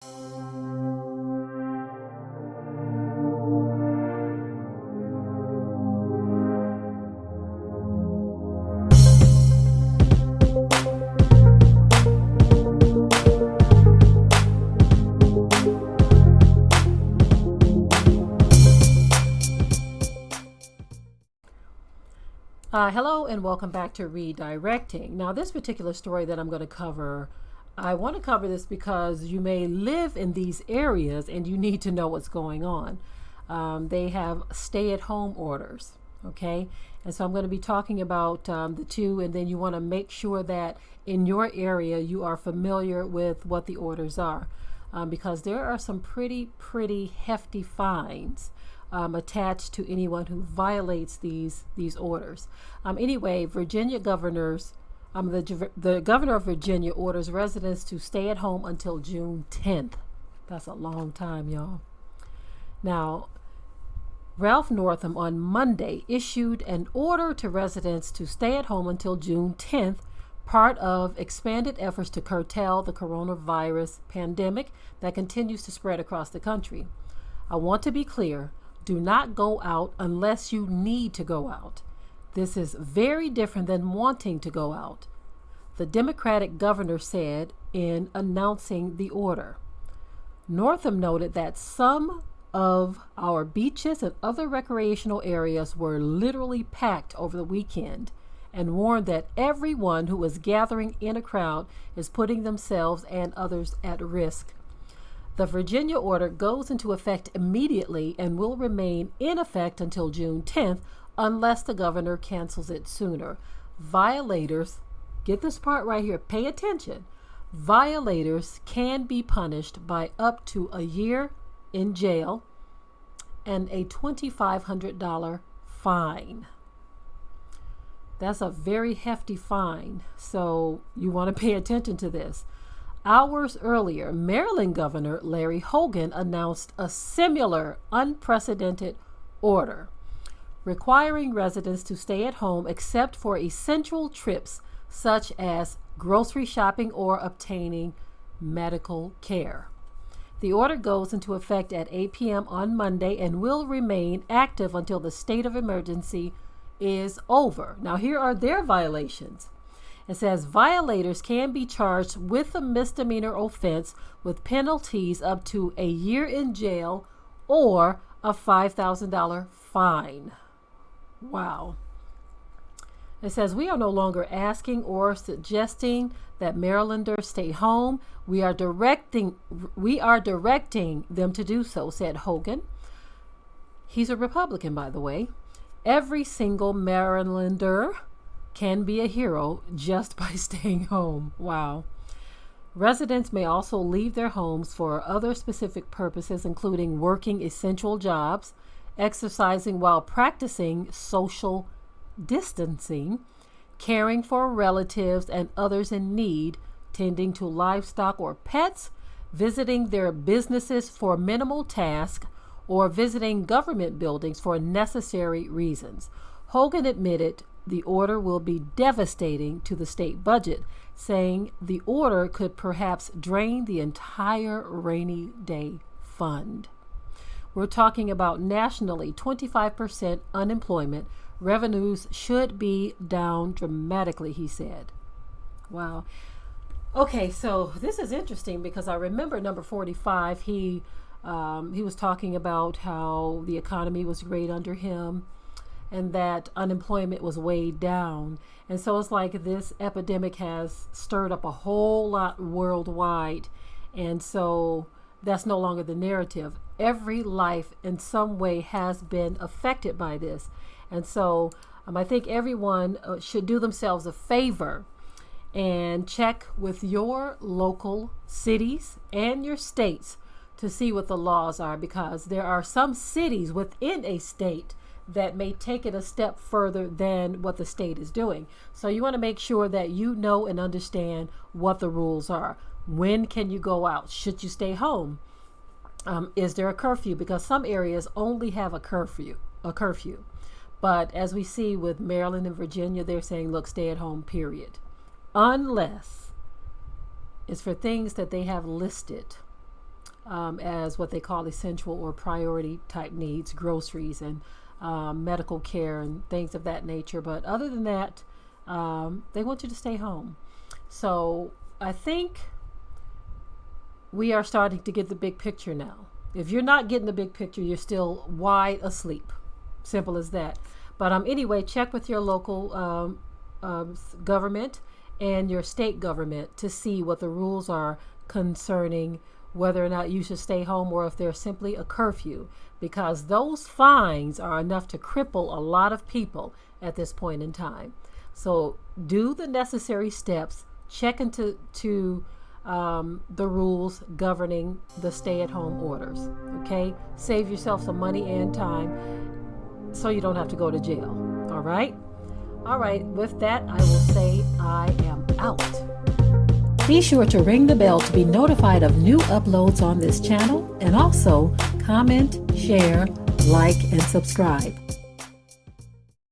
Hello and welcome back to Redirecting. Now, this particular story that I'm going to cover, I want to cover this because you may live in these areas and you need to know what's going on. They have stay-at-home orders, okay? And so I'm going to be talking about the two, and then you want to make sure that in your area you are familiar with what the orders are, because there are some pretty hefty fines attached to anyone who violates these orders. Anyway, Virginia governors, the governor of Virginia orders residents to stay at home until June 10th. That's a long time, y'all. Now, Ralph Northam on Monday issued an order to residents to stay at home until June 10th, part of expanded efforts to curtail the coronavirus pandemic that continues to spread across the country. I want to be clear. Do not go out unless you need to go out. This is very different than wanting to go out, the Democratic governor said in announcing the order. Northam noted that some of our beaches and other recreational areas were literally packed over the weekend and warned that everyone who is gathering in a crowd is putting themselves and others at risk. The Virginia order goes into effect immediately and will remain in effect until June 10th unless the governor cancels it sooner. Violators, get this part right here, pay attention. Violators can be punished by up to a year in jail and a $2,500 fine. That's a very hefty fine, so you want to pay attention to this. Hours earlier, Maryland Governor Larry Hogan announced a similar unprecedented order requiring residents to stay at home except for essential trips such as grocery shopping or obtaining medical care. The order goes into effect at 8 p.m. on Monday and will remain active until the state of emergency is over. Now, here are their violations. It says violators can be charged with a misdemeanor offense with penalties up to a year in jail or a $5,000 fine. Wow. It says we are no longer asking or suggesting that Marylanders stay home. We are directing them to do so, said Hogan. He's a Republican, by the way. Every single Marylander can be a hero just by staying home. Wow. Residents may also leave their homes for other specific purposes, including working essential jobs, exercising while practicing social distancing, caring for relatives and others in need, tending to livestock or pets, visiting their businesses for minimal tasks, or visiting government buildings for necessary reasons. Hogan admitted the order will be devastating to the state budget, saying the order could perhaps drain the entire rainy day fund. We're talking about nationally 25% unemployment. Revenues should be down dramatically, he said. Wow. Okay, so this is interesting because I remember number 45, he was talking about how the economy was great under him and that unemployment was way down. And so it's like this epidemic has stirred up a whole lot worldwide. And so that's no longer the narrative. Every life in some way has been affected by this. And so I think everyone should do themselves a favor and check with your local cities and your states to see what the laws are, because there are some cities within a state that may take it a step further than what the state is doing. So you want to make sure that you know and understand what the rules are. When can you go out? Should you stay home? Is there a curfew? Because some areas only have a curfew. But as we see with Maryland and Virginia, they're saying, look, stay at home, period. Unless it's for things that they have listed as what they call essential or priority type needs, groceries and medical care and things of that nature. But other than that, they want you to stay home. So I think we are starting to get the big picture now. If you're not getting the big picture, you're still wide asleep. Simple as that. But anyway, check with your local government and your state government to see what the rules are concerning whether or not you should stay home or if there's simply a curfew, because those fines are enough to cripple a lot of people at this point in time. So do the necessary steps, check into the rules governing the stay-at-home orders. Okay, save yourself some money and time so you don't have to go to jail. All right, with that, I will say I am out. Be sure to ring the bell to be notified of new uploads on this channel, and also comment, share, like, and subscribe.